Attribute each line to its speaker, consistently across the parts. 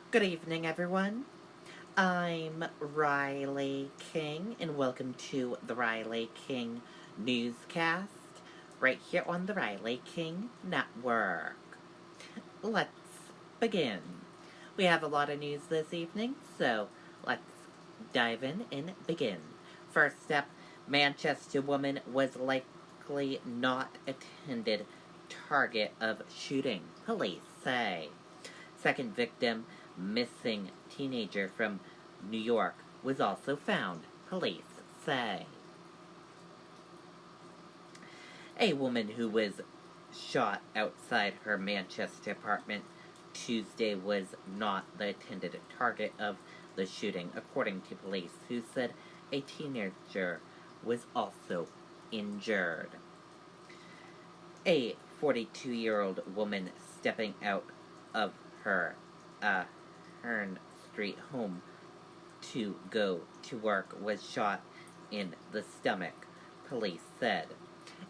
Speaker 1: Good evening, everyone. I'm Riley King, and welcome to the Riley King Newscast, right here on the Riley King Network. Let's begin. We have a lot of news this evening, so let's dive in and begin. First up, Manchester woman was likely not attended target of shooting, police say. Second victim, missing teenager from New York, was also found, police say. A woman who was shot outside her Manchester apartment Tuesday was not the intended target of the shooting, according to police, who said a teenager was also injured. A 42-year-old woman stepping out of her Hearn Street home to go to work was shot in the stomach, police said.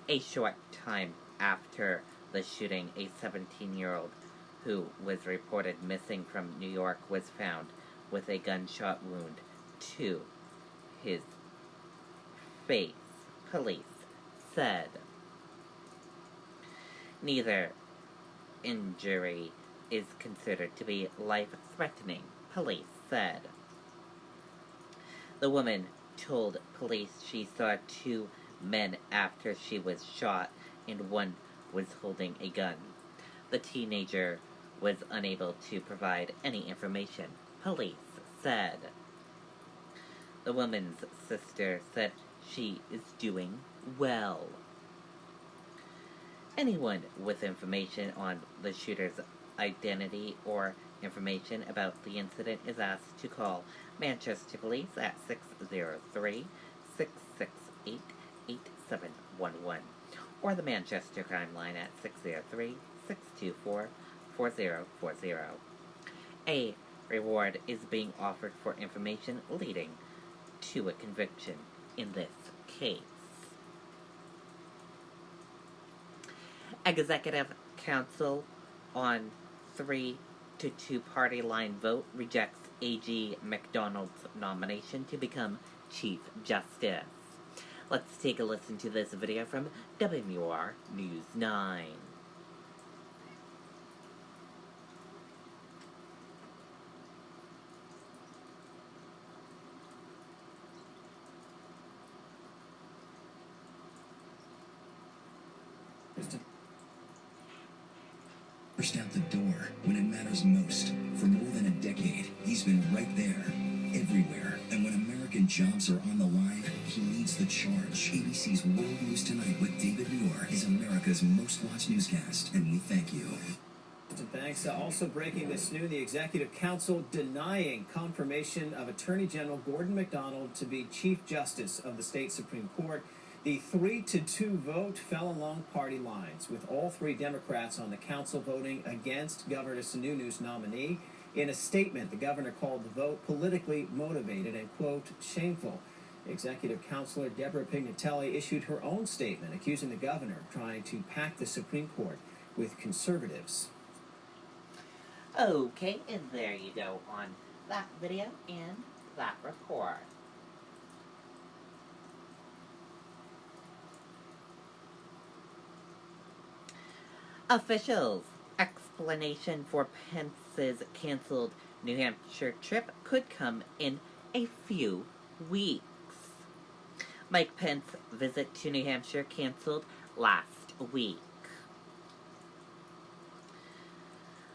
Speaker 1: A short time after the shooting, a 17-year-old who was reported missing from New York was found with a gunshot wound to his face, police said. Neither injury is considered to be life-threatening, police said. The woman told police she saw two men after she was shot and one was holding a gun. The teenager was unable to provide any information, police said. The woman's sister said she is doing well. Anyone with information on the shooter's identity or information about the incident is asked to call Manchester Police at 603-668-8711 or the Manchester Crime Line at 603-624-4040. A reward is being offered for information leading to a conviction in this case. Executive Council on 3-2 party line vote rejects A.G. McDonald's nomination to become Chief Justice. Let's take a listen to this video from WMUR News 9.
Speaker 2: Pushed out the door when it matters most. For more than a decade, he's been right there, everywhere. And when American jobs are on the line, he leads the charge. ABC's World News Tonight with David Muir is America's most watched newscast, and we thank you.
Speaker 3: Thanks. Also breaking this noon, the Executive Council denying confirmation of Attorney General Gordon MacDonald to be Chief Justice of the state Supreme Court. The 3-2 vote fell along party lines, with all three Democrats on the council voting against Governor Sununu's nominee. In a statement, the governor called the vote politically motivated and, quote, shameful. Executive Counselor Deborah Pignatelli issued her own statement accusing the governor of trying to pack the Supreme Court with conservatives.
Speaker 1: Okay, and there you go on that video and that report. Officials' explanation for Pence's canceled New Hampshire trip could come in a few weeks. Mike Pence's visit to New Hampshire canceled last week.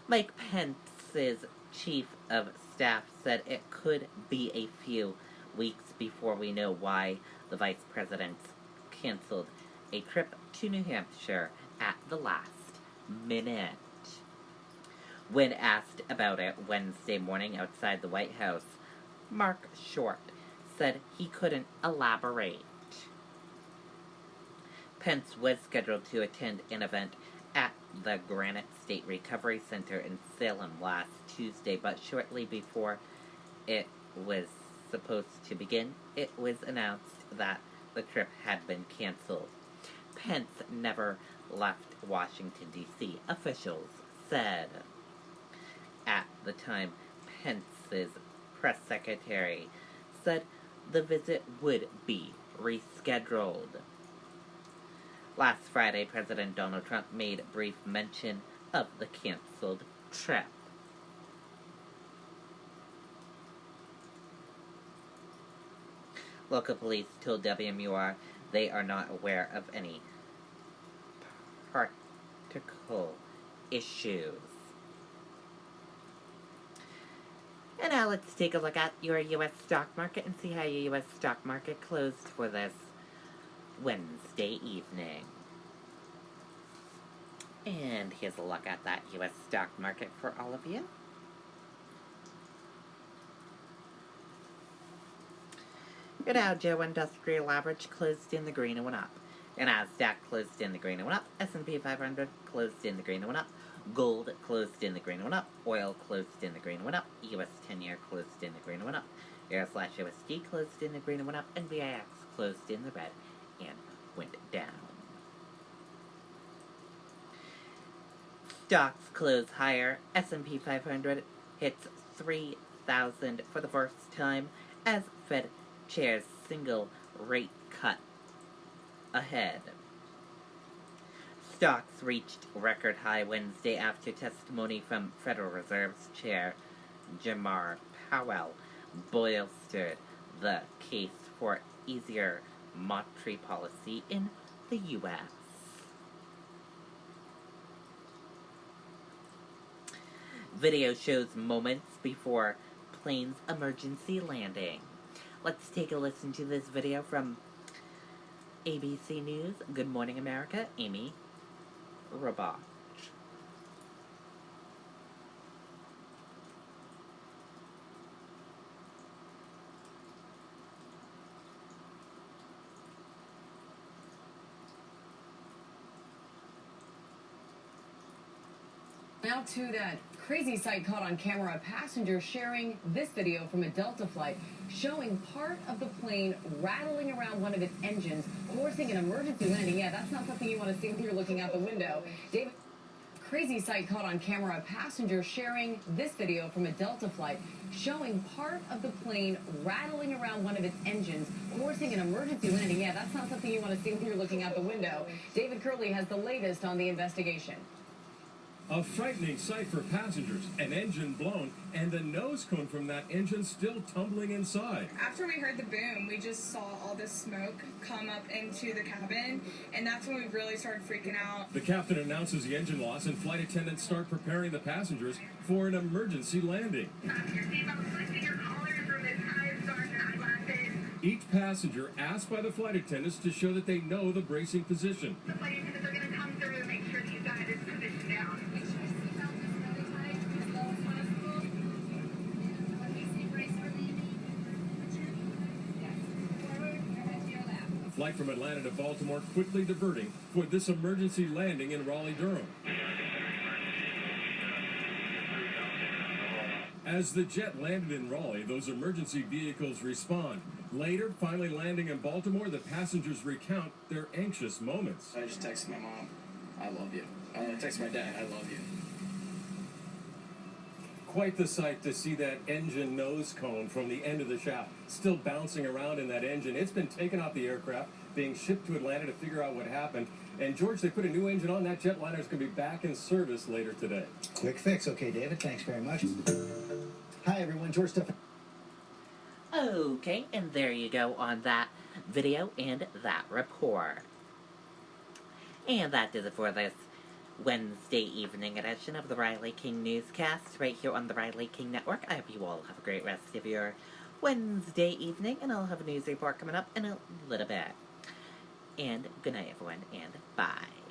Speaker 1: Mike Pence's chief of staff said it could be a few weeks before we know why the vice president canceled a trip to New Hampshire at the last minute. When asked about it Wednesday morning outside the White House, Mark Short said he couldn't elaborate. Pence was scheduled to attend an event at the Granite State Recovery Center in Salem last Tuesday, but shortly before it was supposed to begin, it was announced that the trip had been canceled. Pence never left Washington, D.C., officials said. At the time, Pence's press secretary said the visit would be rescheduled. Last Friday, President Donald Trump made brief mention of the canceled trip. Local police told WMUR they are not aware of any particle issues. And now let's take a look at your U.S. stock market and see how your U.S. stock market closed for this Wednesday evening. And here's a look at that U.S. stock market for all of you. Your Dow Jones Industrial Average closed in the green and went up. Your Nasdaq closed in the green and went up. S&P 500 closed in the green and went up. Gold closed in the green and went up. Oil closed in the green and went up. US 10-year closed in the green and went up. Euro/USD closed in the green and went up. And VIX closed in the red and went down. Stocks close higher. S&P 500 hits 3,000 for the first time as Fed Chair's single rate cut ahead. Stocks reached record high Wednesday after testimony from Federal Reserve's Chair Jerome Powell bolstered the case for easier monetary policy in the U.S. Video shows moments before plane's emergency landing. Let's take a listen to this video from ABC News. Good Morning America, Amy Robach.
Speaker 4: Now to that crazy sight caught on camera. A passenger sharing this video from a Delta flight showing part of the plane rattling around one of its engines, forcing an emergency landing. Yeah, that's not something you want to see when you're looking out the window. David, crazy sight caught on camera. A passenger sharing this video from a Delta flight showing part of the plane rattling around one of its engines, forcing an emergency landing. Yeah, that's not something you want to see when you're looking out the window. David Curley has the latest on the investigation.
Speaker 5: A frightening sight for passengers, an engine blown, and the nose cone from that engine still tumbling inside.
Speaker 6: After we heard the boom, we just saw all this smoke come up into the cabin, and that's when we really started freaking out.
Speaker 5: The captain announces the engine loss, and flight attendants start preparing the passengers for an emergency landing. Each passenger asked by the flight attendants to show that they know the bracing position.
Speaker 6: The flight attendants are going to come through and make sure that you've got this position down.
Speaker 7: Make sure your seatbelt is really tight, as low as possible. And when we say brace for landing, put your forward, your head to your left.
Speaker 5: Flight from Atlanta to Baltimore quickly diverting for this emergency landing in Raleigh-Durham. As the jet landed in Raleigh, those emergency vehicles respond. Later, finally landing in Baltimore, the passengers recount their anxious moments.
Speaker 8: I just texted my mom, I love you. I texted my dad, I love you.
Speaker 5: Quite the sight to see that engine nose cone from the end of the shaft still bouncing around in that engine. It's been taken off the aircraft, being shipped to Atlanta to figure out what happened. And George, they put a new engine on. That jetliner is going to be back in service later today.
Speaker 3: Quick fix. Okay, David, thanks very much. Hi, everyone. George Stephan.
Speaker 1: Okay, and there you go on that video and that report. And that does it for this Wednesday evening edition of the Riley King Newscast right here on the Riley King Network. I hope you all have a great rest of your Wednesday evening, and I'll have a news report coming up in a little bit. And good night, everyone, and bye.